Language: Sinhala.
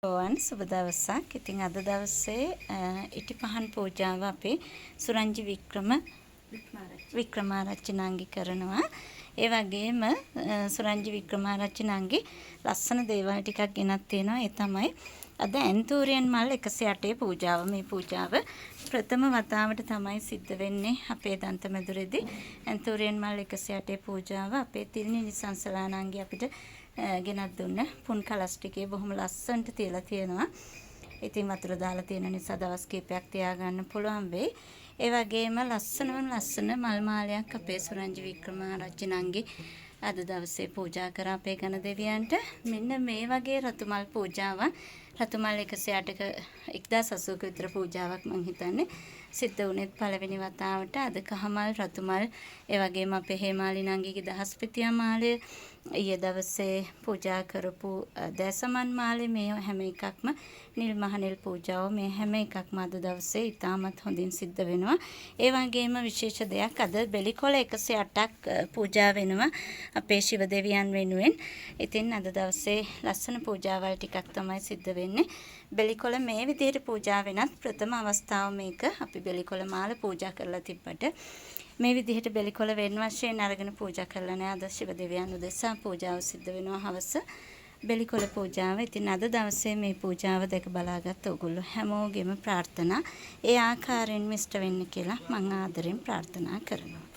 ඔවන් සුබ දවසක්. ඉතින් අද දවසේ ඉටි පහන් පූජාව අපේ සුරංජි වික්‍රමාරච්චි නංගි කරනවා. ඒ වගේම සුරංජි වික්‍රමාරච්චි නංගි ලස්සන දේවල් ටිකක් ගෙනත් තියෙනවා. ඒ තමයි අද ඇන්තූරියන් මල් 108 පූජාව. මේ පූජාව ප්‍රථම වතාවට තමයි සිද්ධ වෙන්නේ අපේ දන්තමැදුරේදී. ඇන්තූරියන් මල් 108 පූජාව අපේ තිල්නි නිසංසලා නංගි අපිට ගෙනත් දුන්න පුන් කලස් ටිකේ බොහොම ලස්සනට තියලා තියෙනවා. ඉතින් වතුර දාලා තියෙන නිසා දවස් කිහිපයක් තියාගන්න පුළුවන් වෙයි. ඒ වගේම ලස්සන මල් මාලයක් අපේ සුරංජි වික්‍රමාරච්චි නංගි අද දවසේ පූජා කරා අපේ ගණ දෙවියන්ට. මෙන්න මේ වගේ රතු මල් පූජාවක් රතු මල් 108ක 1080ක විතර පූජාවක් මම හිතන්නේ සිද්ධ වුණේ පළවෙනි වතාවට. අද කහමල් රතු මල් ඒ වගේම අපේ හේමාලි නංගිගේ දහස්පිතියා මාලය ඊයේ දවසේ පූජා කරපු දැසමන් මාලේ මේ හැම එකක්ම නිල් මහනෙල් පූජාව මේ හැම එකක්ම අද දවසේ ඉතාමත් හොඳින් සිද්ධ වෙනවා. ඒ වගේම විශේෂ දෙයක් අද බෙලිකොළ 108ක් පූජා වෙනවා අපේ ශිව දෙවියන් වෙනුවෙන්. ඉතින් අද දවසේ ලස්සන පූජාවල් ටිකක් තමයි සිද්ධ වෙන්නේ. බෙලිකොළ මේ විදිහට පූජා වෙනත් ප්‍රථම අවස්ථාව මේක. අපි බෙලිකොළ මාල පූජා කරලා තිබ්බට මේ විදිහට බෙලිකොළ වෙන වශයෙන් අරගෙන පූජා කරලා නෑ. අද ශිව දෙවියන් උදෙසා පූජාව සිද්ධ වෙනවා හවස බෙලිකොළ පූජාව. ඉතින් අද දවසේ මේ පූජාව දැක බලාගත් ඔයගොල්ලෝ හැමෝගෙම ප්‍රාර්ථනා ඒ ආකාරයෙන් මිෂ්ට වෙන්න කියලා මම ආදරෙන් ප්‍රාර්ථනා කරනවා.